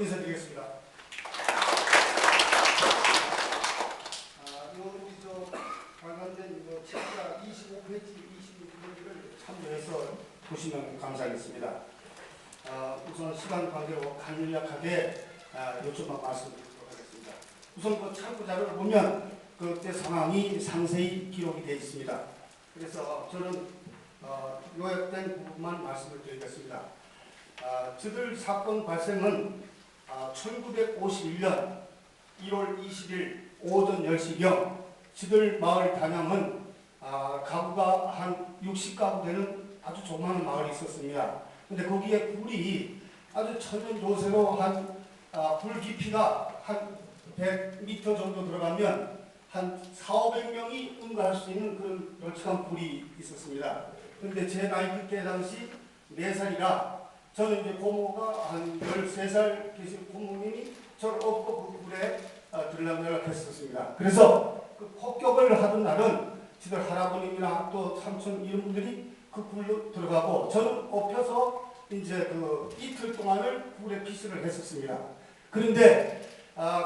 인사드리겠습니다. 관련된 책자 25페이지, 26페이지를 참조해서 보시면 감사하겠습니다. 우선 시간 관계로 간략하게 요점만 말씀드리도록 하겠습니다. 우선 그 참고 자료를 보면 그때 상황이 상세히 기록이 되어 있습니다. 그래서 저는 요약된 부분만 말씀을 드리겠습니다. 저들 사건 발생은 1951년 1월 20일 오전 10시경 저들 마을 단양은 가구가 한 60가구 되는 아주 조그마한 마을이 있었습니다. 근데 거기에 불이 아주 천연 요새로 불 깊이가 한 100m 정도 들어가면 한 400~500명이 응가할 수 있는 그런 널찍한 불이 있었습니다. 그런데 제 나이 그때 당시 4살이라 저는 이제 고모가 한 13살 계신 고모님이 저를 업고 그 불에 들락날락 했었습니다. 그래서 그 폭격을 하던 날은 지들 할아버님이나 또 삼촌 이런 분들이 그 불로 들어가고 저는 업혀서 이제 그 이틀 동안을 불에 피스를 했었습니다. 그런데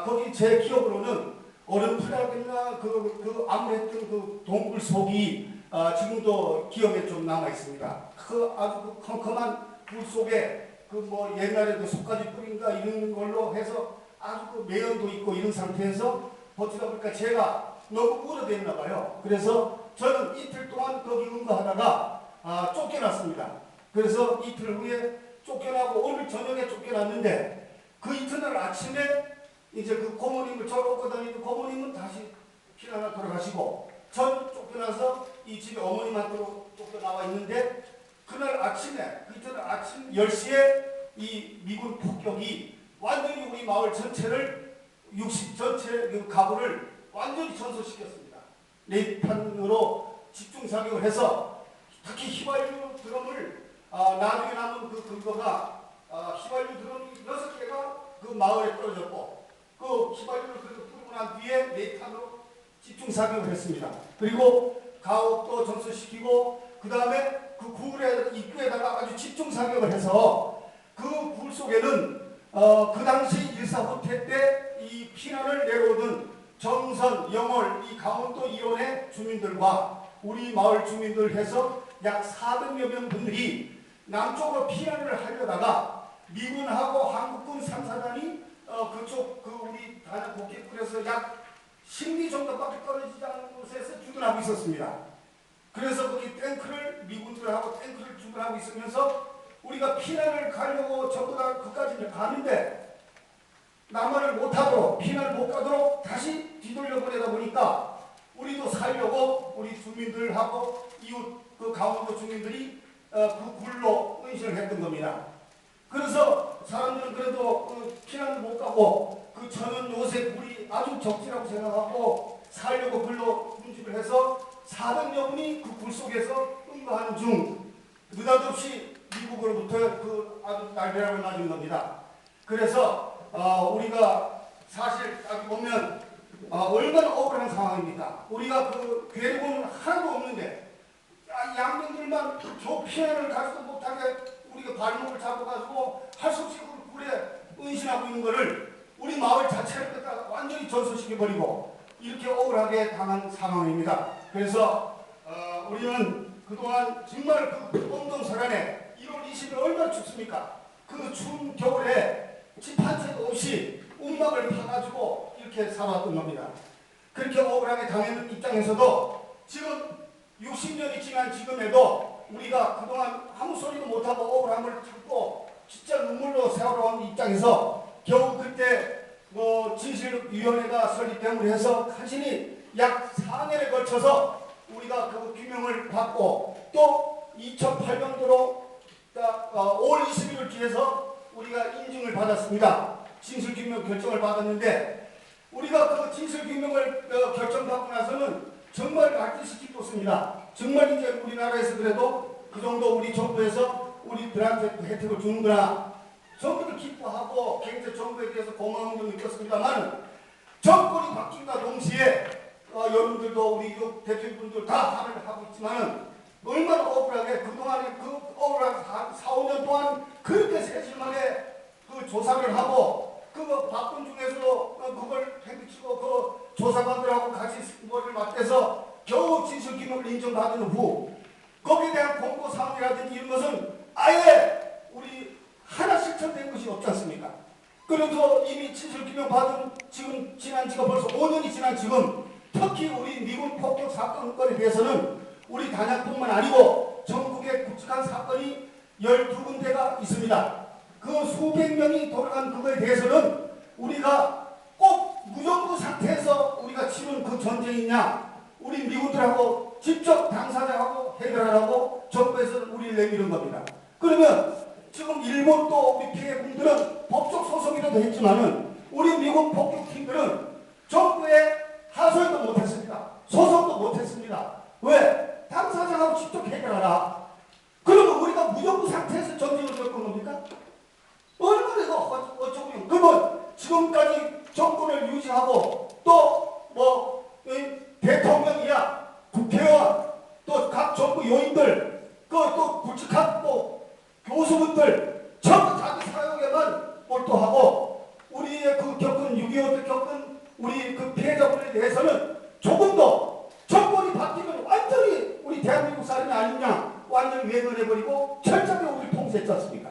거기 제 기억으로는 얼음프라든가 그 암했던 그 동굴 속이 지금도 기억에 좀 남아 있습니다. 그 아주 컴컴한 불 속에 그 뭐 옛날에 그 속가지 뿌린가 이런 걸로 해서 아주 그 매연도 있고 이런 상태에서 버티다 보니까 제가 너무 우려됐나 봐요. 그래서 저는 이틀 동안 거기 응가하다가 쫓겨났습니다. 그래서 이틀 후에 쫓겨나고 오늘 저녁에 쫓겨났는데 그 이튿날 아침에 이제 그 고모님을 저를 업고 다니는 고모님은 다시 피나나 돌아가시고 전 쫓겨나서 이 집에 어머님한테로 쫓겨나와 있는데 그날 아침에 그 이튿날 아침 10시에 이 미군 폭격이 완전히 우리 마을 전체를 60 전체 그 가구를 완전히 전소시켰습니다. 내판으로 집중 사격을 해서 특히 휘발유 드럼을 나중에 남은 그 근거가 휘발유 드럼이 6개가 그 마을에 떨어졌고 그 휘발유를 그렇게 뿌리고 난 뒤에 내탄으로 집중 사격을 했습니다. 그리고 가옥도 전소시키고 그 다음에 그 굴의 입구에다가 아주 집중 사격을 해서 그 굴 속에는 그 당시 일사후퇴 때 이 피난을 내려오던 정선, 영월, 이 강원도 이원의 주민들과 우리 마을 주민들 해서 약 400여 명 분들이 남쪽으로 피난을 하려다가 미군하고 한국군 3사단이 그쪽 우리 단양 곡괭굴에서 약 10리 정도밖에 떨어지지 않은 곳에서 주둔하고 있었습니다. 그래서 거기 탱크를 미군들하고 탱크를 주둔하고 있으면서 우리가 피난을 가려고 전부 다 그까지 가는데 남한을 못하도록 피난을 못 가도록 다시 뒤돌려보내다 보니까 우리도 살려고 우리 주민들하고 이웃 그 강원도 주민들이 그 굴로 은신을 했던 겁니다. 그래서 사람들은 그래도 피난을 못 가고 그 천연 요새 굴이 아주 적지라고 생각하고 살려고 굴로 운집을 해서 400여 분이 그 굴 속에서 응가하는 중 느닷없이 미국으로부터 그 아주 날벼락을 맞은 겁니다. 그래서 우리가 사실 딱 보면 얼마나 억울한 상황입니까? 우리가 그 괴력은 하나도 없는데 양병들만 저 피해를 가지도 못하게 우리가 발목을 잡아가지고 할 수 없이 그 굴에 은신하고 있는 거를 우리 마을 자체를 갖다가 완전히 전소시켜버리고 이렇게 억울하게 당한 상황입니다. 그래서 우리는 그동안 정말 그 엄동설안에 1월 20일 얼마나 춥습니까? 그 추운 겨울에 집 한 채도 없이 움막을 파가지고 이렇게 살아왔던 겁니다. 그렇게 억울하게 당했는 입장에서도 지금 60년이 지난 지금에도 우리가 그동안 아무 소리도 못하고 억울함을 참고 진짜 눈물로 세월온 입장에서 겨우 그때 진실위원회가 설립됨을 해서 간신히 약 4년에 걸쳐서 우리가 그 규명을 받고 또 2008년도로 5월 20일을 기해서 우리가 인증을 받았습니다. 진실규명 결정을 받았는데 우리가 그 진실규명을 결정받고 나서는 정말 말뜻이 기뻤습니다. 정말 이제 우리나라에서 그래도 그 정도 우리 정부에서 우리들한테 그 혜택을 주는구나. 정부를 기뻐하고 굉장히 정부에 대해서 고마움도 느꼈습니다만 정권이 바뀐과 동시에 여러분들도 우리 대표분들 다 발언을 하고 있지만 얼마나 억울하게 그동안에 그 억울한 4~5년 동안 그렇게 세실만에 그 그 조사를 하고 그 바쁜 중에서도 그걸 해비치고 그 조사관들하고 같이 뭐를 맞대서 겨우 진실규명을 인정받은 후 거기에 대한 공고사항이라든지 이런 것은 아예 우리 하나 실천된 것이 없지 않습니까? 그래도 이미 진실규명 받은 지금 지난 지가 벌써 5년이 지난 지금 특히 우리 미군 폭격 사건에 대해서는 우리 단양뿐만 아니고 전국에 굵직한 사건이 12군데가 있습니다. 그 수백 명이 돌아간 그거에 대해서는 우리가 꼭 무정부 상태에서 우리가 치른 그 전쟁이냐 우리 미군들하고 직접 당사자하고 해결하라고 정부에서는 우리를 내밀은 겁니다. 그러면 지금 일본도 우리 피해군들은 법적 소송이라도 했지만은 우리 미군 폭격팀들은 정부에 하소연도 못했습니다. 소송도 못했습니다. 왜? 당사자하고 직접 해결하라. 그러면 우리가 무정부 상태에서 전쟁을 겪은 겁니까? 얼마나 이거 어쩌고요. 그러면 지금까지 정권을 유지하고 또 뭐 대통령이야 국회의원 또 각 정부 요인들 또 굵직한 또 교수분들 전부 자기 사역에만 몰두하고 우리의 그 겪은 6.25 때 겪은 우리 그 피해자분에 대해서는 조금도 정권이 바뀌면 완전히 우리 대한민국 사람이 아니냐 완전히 외면해버리고 철저하게 우리를 통제했지 않습니까?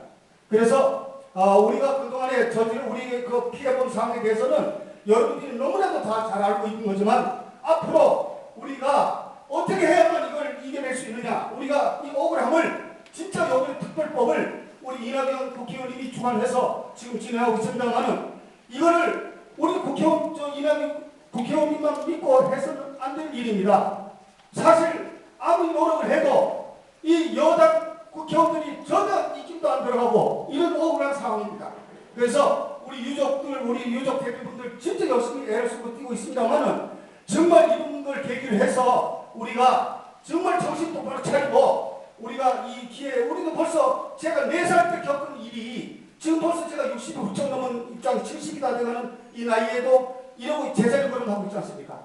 그래서 우리가 그동안에 저지른 우리 그 피해본 상황에 대해서는 여러분들이 너무나도 다 잘 알고 있는 거지만 앞으로 우리가 어떻게 해야만 이걸 이겨낼 수 있느냐 우리가 이 억울함을 진짜 여기 특별법을 우리 이낙연 국회의원님이 주관해서 지금 진행하고 있습니다만은 이거를 우리 국회의원 이낙연 국회의원님만 믿고 해서는 안 될 일입니다. 사실 아무리 노력을 해도 이 여당 국회의원들이 전혀 입김도 안 들어가고 이런 억울한 상황입니다. 그래서 우리 유족들, 우리 유족 대표분들 진짜 열심히 애를 쓰고 뛰고 있습니다만은 정말 이런 걸 계기로 해서 우리가 정말 정신 똑바로 차리고 우리가 이 기회에 우리도 벌써 제가 4살 때 겪은 일이 지금 벌써 제가 60이 훌쩍 넘은 입장 70이 다 돼가는 이 나이에도 이러고 제자리 걸음하고 있지 않습니까?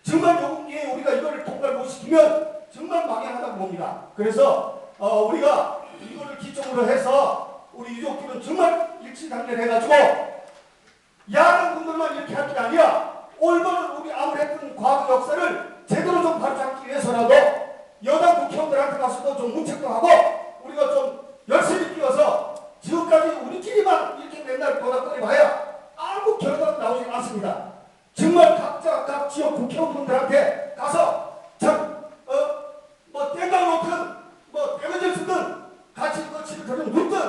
정말 요번 기회에 우리가 이거를 통과를 못 시키면 정말 망연하다고 봅니다. 그래서 우리가 이거를 기점으로 해서 우리 유족들은 정말 일치단결해가지고 야당분들만 이렇게 할 게 아니라 올바른 우리 아무랬던 과거 역사를 제대로 좀 바로잡기 위해서라도 여당 국회의원들한테 가서도 좀 문책도 하고 우리가 좀 열심히 뛰어서 지금까지 우리끼리만 이렇게 맨날 도닥거리 봐야 아무 결과가 나오지 않습니다. 정말 각자 각 지역 국회의원분들한테 가서 참 뭐 땡강 놓든 뭐 대건질 쓰든 같이 거치를 들은 묻든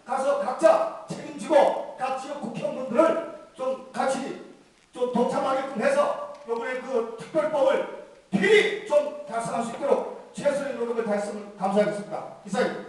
가서 각자 책임지고 각 지역 국회의원분들을 좀 같이 좀 동참하게끔 해서 이번에 그 특별법을 필히 좀 달성할 수 있도록 최선의 노력을 다했으면 감사하겠습니다. 이상입니다.